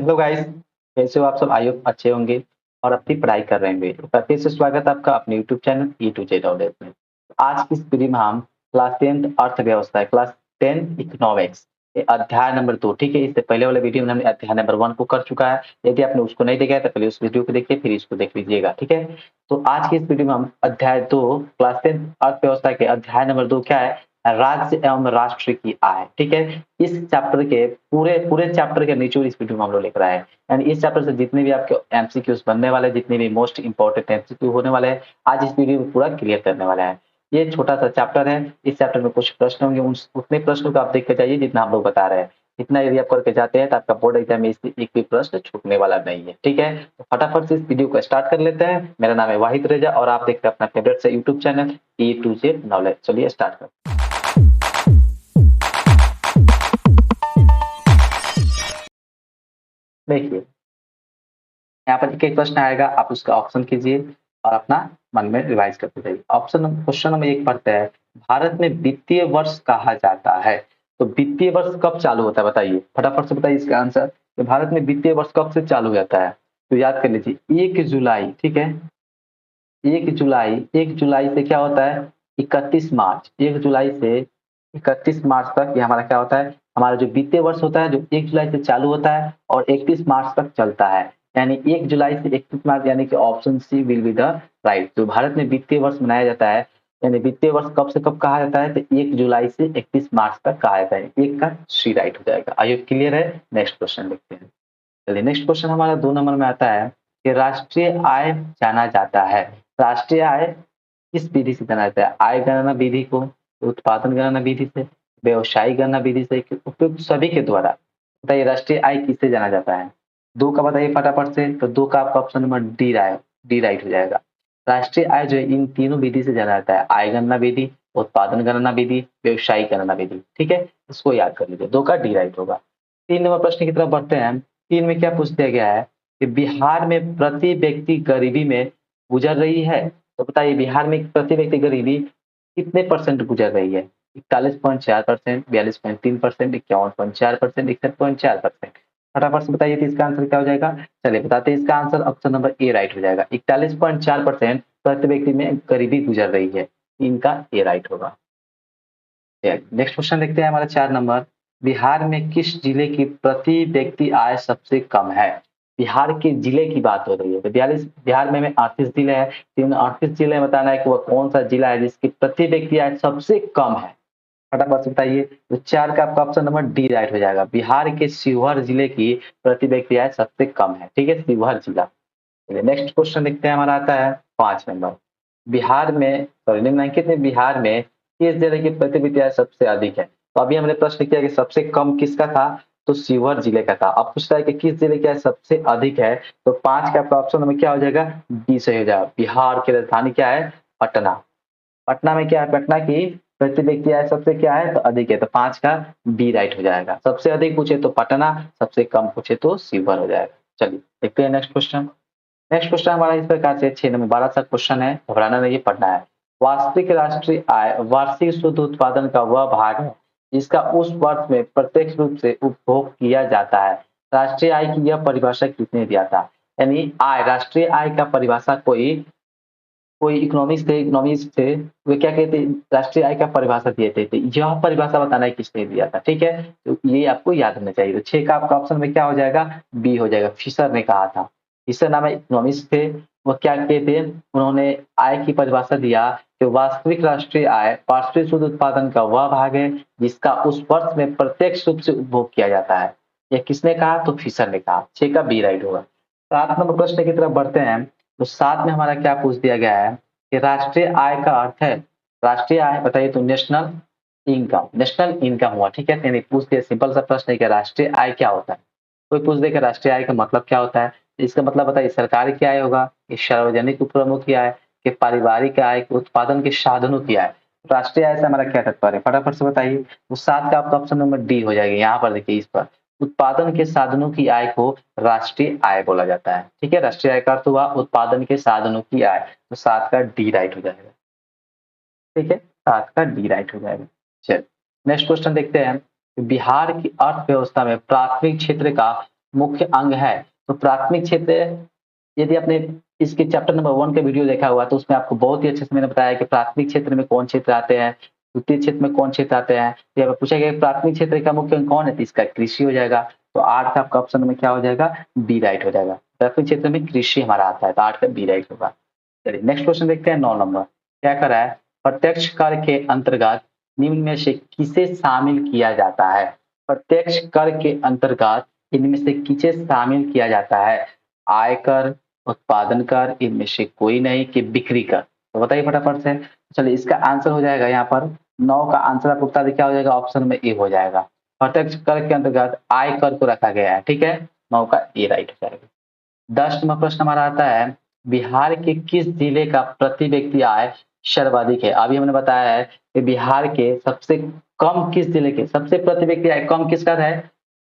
Hello guys, कैसे हो आप सब? आई होप अच्छे होंगे और अपनी पढ़ाई कर रहे होंगे। तो फिर से स्वागत है आपका अपने YouTube channel E to Z knowledge में। आज की इस वीडियो में हम क्लास 10 अर्थव्यवस्था, क्लास 10 इकोनॉमिक्स अध्याय नंबर 2, ठीक है। इससे पहले वाले वीडियो में हमने अध्याय नंबर 1 को कर चुका है। यदि आपने उसको नहीं देखा है तो पहले उस वीडियो को देखिए, फिर इसको देख लीजिएगा, ठीक है। तो आज की इस वीडियो में हम अध्याय 2 क्लास 10 अर्थव्यवस्था के अध्याय नंबर 2 क्या है? राज्य एवं राष्ट्र की आय, ठीक है। इस चैप्टर के पूरे पूरे चैप्टर के निचोड़ इस वीडियो में हम लोग लिख रहा है। यानी इस चैप्टर से जितने भी आपके एमसीक्यूज बनने वाले, जितने भी मोस्ट इंपोर्टेंट एमसीक्यू होने वाले हैं, आज इस वीडियो में पूरा क्लियर करने वाला है। ये छोटा सा चैप्टर है, इस चैप्टर में कुछ प्रश्न होंगे, उतने प्रश्नों को आप देख के जाइए जितना हम लोग बता रहे हैं। इतना यदि आप करके जाते हैं तो आपका बोर्ड एग्जाम में इससे एक भी प्रश्न छूटने वाला नहीं है, ठीक है। तो फटाफट से इस वीडियो को स्टार्ट कर लेते हैं। मेरा नाम है वाहिद रेजा और आप देखते हैं अपना फेवरेट से YouTube channel E to Z knowledge. चलिए स्टार्ट करते हैं। देखिए, यहाँ पर एक एक प्रश्न आएगा, आप उसका ऑप्शन कीजिए और अपना मन में रिवाइज करते जाइए। क्वेश्चन नंबर 1 पढ़ते हैं, भारत में वित्तीय वर्ष कहा जाता है। तो वित्तीय वर्ष कब चालू होता है बताइए, फटाफट से बताइए इसका आंसर। तो भारत में वित्तीय वर्ष कब से चालू हो जाता है? तो याद कर लीजिए 1 जुलाई, ठीक है। 1 जुलाई से क्या होता है? 31 मार्च। 1 जुलाई से 31 मार्च तक ये हमारा क्या होता है? हमारा जो वित्तीय वर्ष होता है, जो 1 जुलाई से चालू होता है और 31 मार्च तक चलता है। यानी 1 जुलाई से 31 मार्च, यानी कि option C will be the right. तो भारत में वित्तीय वर्ष मनाया जाता है, यानी वित्तीय वर्ष कब से कब कहा जाता है? तो 1 जुलाई से 31 मार्च तक कहा जाता है। एक का सी राइट हो जाएगा। आई होप क्लियर है। नेक्स्ट क्वेश्चन देखते हैं। चलिए, नेक्स्ट क्वेश्चन हमारा 2 नंबर में आता है कि राष्ट्रीय आय जाना जाता है। राष्ट्रीय आय किस विधि से जाना जाता है? आय गणना विधि को, उत्पादन गणना विधि से, व्यवसायिक गणना विधि से, उपयुक्त सभी के द्वारा। बताइए राष्ट्रीय आय किससे जाना जाता है? 2 का बताइए फटाफट से। तो 2 का आपका ऑप्शन नंबर डी राइट हो जाएगा। राष्ट्रीय आय जो है इन तीनों विधि से जाना जाता है, आय गणना विधि, उत्पादन गणना विधि, व्यवसायिक गणना विधि, ठीक है। इसको याद कर लीजिए, 2 का डी राइट होगा। 3 नंबर प्रश्न की तरफ बढ़ते हैं। 3 में क्या पूछ दिया गया है कि बिहार में प्रति व्यक्ति गरीबी में गुजर रही है। तो बताइए बिहार में प्रति व्यक्ति गरीबी कितने परसेंट गुजर रही है? 41.4%, 42.3%, 51.4%, 61.4%। फटाफट से बताइए तो इसका आंसर क्या हो जाएगा? चलिए बताते हैं इसका answer. Option number A right हो जाएगा। 41.4% प्रति व्यक्ति में गरीबी गुजर रही है। इनका ए राइट होगा। नेक्स्ट क्वेश्चन देखते हैं हमारा 4 नंबर। बिहार में किस जिले की प्रति व्यक्ति आय सबसे कम है? बिहार के जिले की बात हो रही है। तो 42 बिहार में 38 जिले हैं। इन 38 जिले में बताना है कि वह कौन सा जिला है जिसकी प्रति व्यक्ति आय सबसे कम है। फटाफट से बताइए। तो 4 का आपका ऑप्शन नंबर डी राइट हो जाएगा। बिहार के शिवहर जिले की प्रति व्यक्ति आय सबसे कम है, ठीक है, शिवहर जिला। नेक्स्ट क्वेश्चन देखते हैं, हमारा आता है 5 नंबर। बिहार में सॉरी निम्नलिखित में बिहार में किस जिले की प्रति व्यक्ति आय सबसे अधिक है? तो अभी हमने प्रश्न किया कि सबसे कम किसका था? तो शिवहर जिले का था। अब पूछता है कि किस जिले की आय सबसे अधिक है? तो 5 का आपका ऑप्शन में क्या हो जाएगा? डी सही हो जाएगा। बिहार की राजधानी क्या है? पटना। पटना में क्या है? पटना की प्रति व्यक्ति आय सबसे क्या है? तो अधिक है। तो 5 का बी राइट हो जाएगा। सबसे अधिक पूछे तो पटना, सबसे कम पूछे तो शिवहर हो जाएगा। चलिए देखते हैं नेक्स्ट क्वेश्चन। नेक्स्ट क्वेश्चन हमारा इस प्रकार से 6 नंबर 12 सा क्वेश्चन है, घबराना नहीं, पढ़ना है। वास्तविक राष्ट्रीय आय वार्षिक शुद्ध उत्पादन का वह भाग है जिसका उस वर्ष में प्रत्यक्ष रूप से उपभोग किया जाता है। राष्ट्रीय आय की यह परिभाषा किसने दिया था? यानी आय, राष्ट्रीय आय का परिभाषा कोई कोई इकोनॉमिक्स थे, वे क्या कहते हैं? राष्ट्रीय आय का परिभाषा दिए थे। तो यह परिभाषा बताना है किसने दिया था, ठीक है। तो ये आपको याद होना चाहिए। तो 6 का आपका ऑप्शन में क्या हो जाएगा? बी हो जाएगा। फिशर ने कहा था। फिशर नाम इकोनॉमिस्ट थे। वो क्या कहते थे? उन्होंने आय की परिभाषा दिया कि वास्तविक राष्ट्रीय आय वार्षिक शुद्ध उत्पादन का वह भाग है जिसका उस वर्ष में प्रत्यक्ष रूप से उपभोग किया जाता है। यह किसने कहा? तो फिशर ने कहा। 6 का बी राइट होगा। 7 नंबर प्रश्न की तरफ बढ़ते हैं। तो 7 में हमारा क्या पूछ दिया गया है कि राष्ट्रीय आय का अर्थ है, राष्ट्रीय आय बताइए तो नेशनल इनकम, नेशनल इनकम हुआ, ठीक है। यानी पूछ दिया, सिंपल सा प्रश्न है कि राष्ट्रीय आय क्या होता है। कोई पूछ दे कि राष्ट्रीय आय का मतलब क्या होता है, इसका मतलब बताइए सरकार की आय होगा, कि सार्वजनिक उपक्रमों की आय, कि पारिवारिक आय, कि उत्पादन के साधनों की आय। राष्ट्रीय आय से हमारा क्या तात्पर्य है? फटाफट से बताइए। तो 7 का आपका ऑप्शन नंबर डी हो जाएगा। यहाँ पर देखिए, इस पर उत्पादन के साधनों की आय को राष्ट्रीय आय बोला जाता है, ठीक है। राष्ट्रीय आय का अर्थ हुआ उत्पादन के साधनों की आय। तो 7 का डी राइट हो जाएगा, ठीक है। 7 का डी राइट हो जाएगा। चलिए नेक्स्ट क्वेश्चन देखते हैं। बिहार की अर्थव्यवस्था में प्राथमिक क्षेत्र का मुख्य अंग है। तो प्राथमिक क्षेत्र, यदि आपने इसके चैप्टर नंबर 1 का वीडियो देखा हुआ तो उसमें आपको बहुत ही अच्छे से मैंने बताया कि प्राथमिक क्षेत्र में कौन क्षेत्र आते हैं, द्वितीय क्षेत्र में कौन क्षेत्र आते हैं। तो यहाँ पे पूछा गया प्राथमिक क्षेत्र का मुख्य अंग कौन है, तो इसका कृषि हो जाएगा। तो 8 का आपका ऑप्शन में क्या हो जाएगा, बी राइट हो जाएगा। प्राथमिक क्षेत्र में कृषि हमारा आता है, तो 8 का बी राइट होगा। चलिए नेक्स्ट क्वेश्चन देखते हैं 9 नंबर। क्या कर रहा है, प्रत्यक्ष कर के अंतर्गत निम्न में से किसे शामिल किया जाता है। प्रत्यक्ष कर के अंतर्गत इनमें से किसे शामिल किया जाता है। आयकर, उत्पादन कर, इनमें से कोई नहीं, कि बिक्री कर। तो बताइए फटाफट से। चलिए इसका आंसर हो जाएगा यहाँ पर 9 का आंसर आपको बता दें क्या हो जाएगा, ऑप्शन में ए हो जाएगा। प्रत्यक्ष कर के अंतर्गत आय कर को रखा गया है, ठीक है। 9 का ए राइट हो जाएगा। 10 नंबर प्रश्न हमारा आता है, बिहार के किस जिले का प्रति व्यक्ति आय सर्वाधिक है। अभी हमने बताया है कि बिहार के सबसे कम किस जिले के, सबसे प्रति व्यक्ति आय कम किसका है,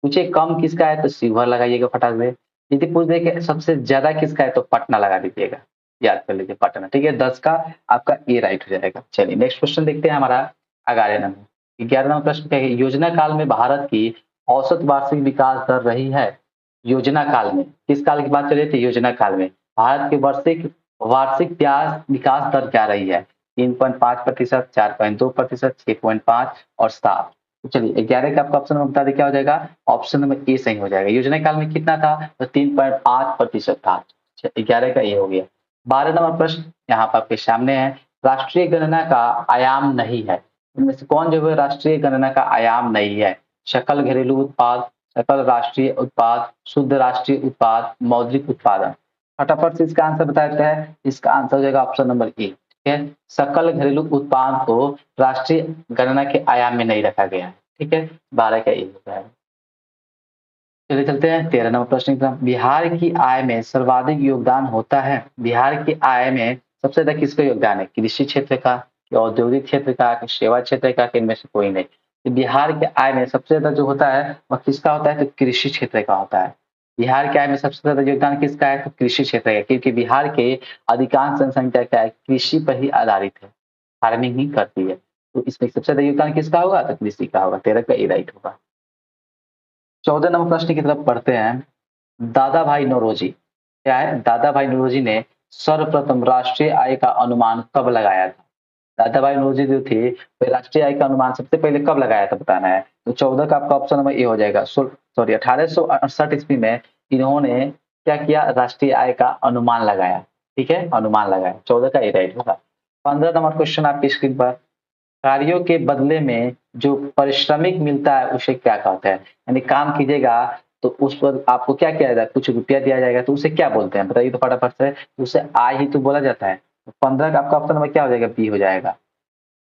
पूछे कम किसका है तो शिवहर लगाइएगा फटाक से। यदि पूछ दे कि सबसे ज्यादा किसका है तो पटना लगा दीजिएगा, याद कर लीजिए पटना, ठीक है। 10 का आपका ए राइट हो जाएगा। चलिए नेक्स्ट क्वेश्चन देखते हैं हमारा 11 नंबर। 11 नंबर प्रश्न क्या है, योजना काल में भारत की औसत वार्षिक विकास दर रही है। योजना काल में, किस काल की बात कर रहे थे, योजना काल में भारत की वार्षिक वार्षिक विकास दर क्या रही है। 3.5%, 4.2%, 6.5 और 7। तो चलिए 11 का आपका ऑप्शन में बता दें क्या हो जाएगा, ऑप्शन नंबर ए सही हो जाएगा। योजना काल में कितना था, तो 3.5% था। 11 का ए हो गया। 12 नंबर प्रश्न यहाँ पर आपके सामने है, राष्ट्रीय गणना का आयाम नहीं है। इनमें से कौन जो है राष्ट्रीय गणना का आयाम नहीं है। सकल घरेलू उत्पाद, सकल राष्ट्रीय उत्पाद, शुद्ध राष्ट्रीय उत्पाद, मौद्रिक उत्पादन। फटाफट से इसका आंसर बता देते हैं। इसका आंसर हो जाएगा ऑप्शन नंबर ए, ठीक है। सकल घरेलू उत्पाद को राष्ट्रीय गणना के आयाम में नहीं रखा गया है, ठीक है। 12 का ए होता है। चलिए चलते हैं 13 नंबर प्रश्न की तरफ। बिहार की आय में सर्वाधिक योगदान होता है। बिहार की आय में सबसे ज्यादा किसका योगदान है, कृषि क्षेत्र का, कि औद्योगिक क्षेत्र का, कि सेवा क्षेत्र का, कि इनमें से कोई नहीं। तो बिहार के आय में सबसे ज्यादा जो होता है वह किसका होता है, तो कृषि क्षेत्र का होता है। बिहार के आय में सबसे ज्यादा योगदान किसका है, तो कृषि क्षेत्र का, क्योंकि बिहार के अधिकांश जनसंख्या क्या है, कृषि पर ही आधारित है, फार्मिंग ही करती है। तो इसमें सबसे ज्यादा योगदान किसका होगा, तो कृषि का होगा। 13 का ए राइट होगा। 14 नंबर प्रश्न की तरफ पढ़ते हैं। दादा भाई नौरोजी, क्या है, दादा भाई नौरोजी ने सर्वप्रथम राष्ट्रीय आय का अनुमान कब लगाया था। दादा भाई नौरोजी जो थे वे राष्ट्रीय आय का अनुमान सबसे पहले कब लगाया था बताना है। तो 14 का आपका ऑप्शन नंबर ए हो जाएगा। सॉरी 1868 ईस्वी में इन्होंने क्या किया, राष्ट्रीय आय का अनुमान लगाया, ठीक है, अनुमान लगाया। 14 का ए राइट होगा। 15 नंबर क्वेश्चन आपकी स्क्रीन पर, कार्यों के बदले में जो पारिश्रमिक मिलता है उसे क्या कहते हैं। यानी काम कीजिएगा तो उस पर आपको क्या किया जाएगा, कुछ रुपया दिया जाएगा, तो उसे क्या बोलते हैं बताइए तो फटाफट से। उसे आय ही तो बोला जाता है। तो 15 का आपका ऑप्शन नंबर क्या हो जाएगा, बी हो जाएगा।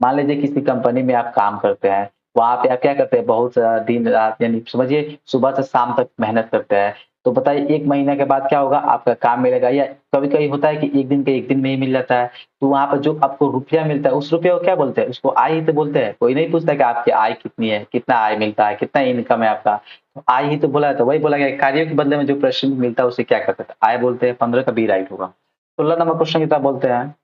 मान लीजिए किसी कंपनी में आप काम करते हैं, वहाँ पे आप क्या करते हैं, बहुत सारा दिन रात यानी समझिए सुबह से शाम तक मेहनत करते हैं। तो बताइए 1 महीने के बाद क्या होगा, आपका काम मिलेगा, या कभी-कभी होता है कि 1 दिन में ही मिल जाता है। तो वहाँ पर जो आपको रुपया मिलता है, उस रुपये को क्या बोलते हैं, उसको आय ही तो बोलते हैं। कोई नहीं पूछता कि आपकी आय कितनी है, कितना आय मिलता है, कितना इनकम है आपका। तो आय ही तो बोला है, तो वही बोला गया कार्यों के बदले में जो पारिश्रमिक मिलता है उसे क्या कहते हैं, आय बोलते हैं। 15 का बी राइट होगा। 16 नंबर क्वेश्चन की तरफ बोलते हैं,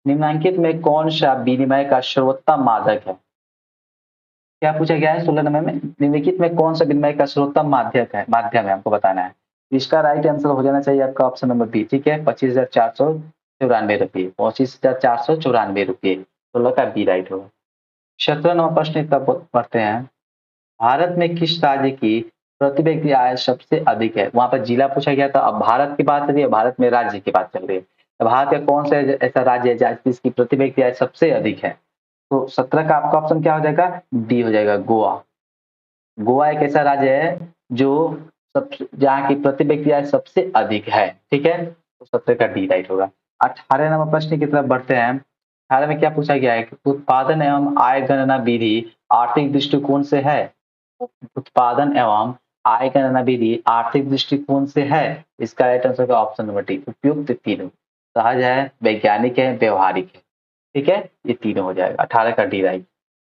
निम्नलिखित में कौन सा विनिमय का सर्वोत्तम माध्यम है। क्या पूछा गया है 16 नंबर में, निम्नलिखित में कौन सा विनिमय का सर्वोत्तम माध्यम है हमको बताना है। इसका राइट आंसर हो जाना चाहिए आपका ऑप्शन नंबर बी, ठीक है। 25,494 रुपये, 25,494 रुपये, 16 का बी राइट होगा। 17 नंबर प्रश्न तब पढ़ते हैं, भारत में किस राज्य की प्रति व्यक्ति आय सबसे अधिक है। वहां पर जिला पूछा गया था, अब भारत की बात चल रही है, भारत में राज्य की बात चल रही है। तो भारत का कौन सा ऐसा राज्य है जिसकी प्रति व्यक्ति आय सबसे अधिक है। तो 17 का आपका ऑप्शन क्या हो जाएगा, डी हो जाएगा, गोवा। गोवा एक ऐसा राज्य है जो सब जहाँ की प्रति व्यक्ति आय सबसे अधिक है, ठीक है। तो 17 का डी राइट होगा। 18 नंबर प्रश्न की तरफ बढ़ते हैं। 18 में क्या पूछा गया है कि उत्पादन एवं आय गणना विधि आर्थिक दृष्टिकोण से है। उत्पादन एवं आय गणना विधि आर्थिक दृष्टिकोण से है। इसका राइट आंसर का ऑप्शन नंबर डी, उपयुक्त तीनों, सहज है, वैज्ञानिक है, व्यवहारिक है, ठीक है। ये तीनों हो जाएगा। 18 का डी राइट।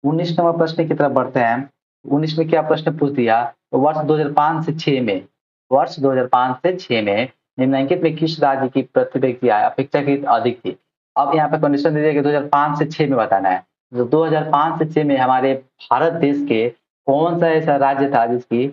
19 नंबर प्रश्न की तरफ बढ़ते हैं। 19 में क्या प्रश्न पूछ दिया, तो वर्ष 2005 से 6 में, वर्ष 2005 से 6 में निम्नलिखित में किस राज्य की प्रति व्यक्ति आय अपेक्षाकृत अधिक थी। अब यहाँ पे कंडीशन दे दिया कि 2005 से 6 में बताना है। तो 2005 से 6 में हमारे भारत देश के कौन सा ऐसा राज्य था जिसकी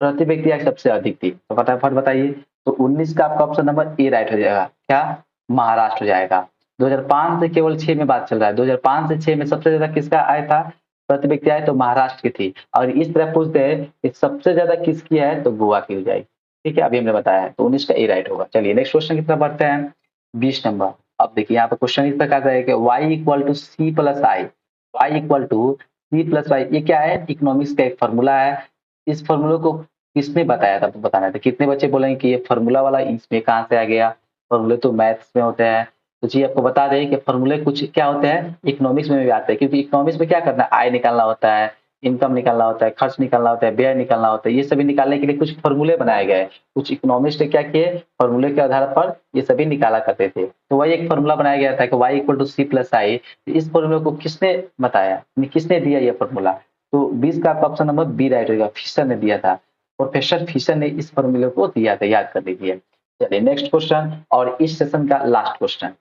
प्रति व्यक्ति आय सबसे अधिक थी। तो फटाफट बताइए। तो 19 का आपका ऑप्शन नंबर ए राइट हो जाएगा। क्या? महाराष्ट्र हो जाएगा। 2005 से केवल 6 में बात चल रहा है। 2005 से 6 में सबसे ज्यादा किसका आय था? प्रति व्यक्ति आय तो महाराष्ट्र की थी। और इस तरह पूछते हैं कि सबसे ज्यादा किसकी है तो गोवा की हो जाएगी। ठीक है, अभी हमने बताया है। तो 19 का ए राइट होगा। चलिए नेक्स्ट क्वेश्चन की तरफ बढ़ते हैं। 20 नंबर। अब देखिए यहाँ पे क्वेश्चन इस प्रकार है कि y equal to C plus I. y equal to C plus Y, ये क्या है? इकोनॉमिक्स का एक फॉर्मूला है। इस फॉर्मूले को किसने बताया था? तो बताना था। कितने बच्चे बोलेंगे कि ये फॉर्मूला वाला इसमें कहाँ से आ गया? फॉर्मूले तो मैथ्स में होते हैं। तो जी आपको बता दें कि फॉर्मूले कुछ क्या होते हैं, इकोनॉमिक्स में भी आते हैं। क्योंकि इकोनॉमिक्स में क्या करना है? आय निकालना होता है, इनकम निकालना होता है, खर्च निकालना होता है, व्यय निकालना होता है। ये सभी निकालने के लिए कुछ फॉर्मूले बनाए गए हैं। कुछ इकोनॉमिस्ट ने क्या किए? फॉर्मूले के आधार पर ये सभी निकाला करते थे। तो वही एक फॉर्मूला बनाया गया था कि y equal to C plus I. इस फॉर्मूले को किसने बताया? किसने दिया ये फॉर्मूला? तो 20 का आपका ऑप्शन नंबर बी राइट होगा। फिशर ने दिया था। प्रोफेसर फिशर ने इस फॉर्मूले को दिया था, याद कर लीजिए। चलिए नेक्स्ट क्वेश्चन और इस सेशन का लास्ट क्वेश्चन,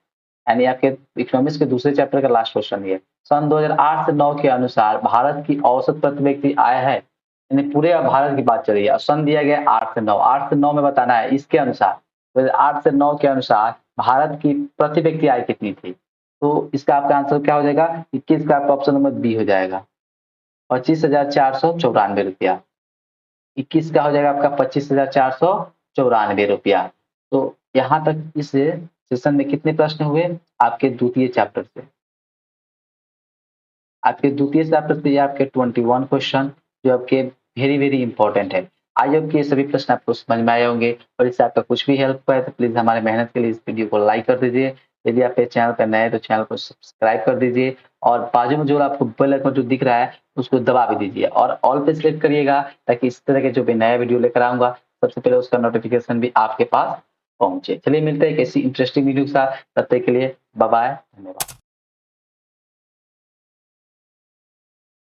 यानी आपके इकोनॉमिक्स के दूसरे चैप्टर का लास्ट क्वेश्चन ये। सन 2008 से 9 के अनुसार भारत की औसत प्रति व्यक्ति आय है, यानी पूरे भारत की बात चल रही है। सन दिया गया 8 से 9, 8 से 9 में बताना है इसके अनुसार। 2008 से 9 के अनुसार भारत की प्रति व्यक्ति आय कितनी थी? तो इसका आपका आंसर क्या हो जाएगा? 21 का आपका ऑप्शन नंबर बी हो जाएगा। 25,494 रुपया। 21 का हो जाएगा आपका 25,494 रुपया। तो यहाँ तक इस सेशन में कितने प्रश्न हुए? आपके द्वितीय चैप्टर से। आपके द्वितीय चैप्टर से ये आपके 21 क्वेश्चन जो आपके वेरी वेरी इंपॉर्टेंट है। आई होप कि ये सभी प्रश्न आपको समझ में आए होंगे। और इससे आपका कुछ भी हेल्प हुआ है तो प्लीज हमारे मेहनत के लिए इस वीडियो को लाइक कर दीजिए। यदि आप इस चैनल पर नए हैं तो चैनल को सब्सक्राइब कर दीजिए। और बाजू में जो आपको बेल आइकन जो दिख रहा है उसको दबा भी दीजिए और ऑल पे सिलेक्ट करिएगा, ताकि इस तरह के जो भी नया वीडियो लेकर आऊंगा सबसे पहले उसका नोटिफिकेशन भी आपके पास पहुंचे। चलिए मिलते हैं एक ऐसी इंटरेस्टिंग वीडियो के साथ। तब तक के लिए बाय बाय, धन्यवाद।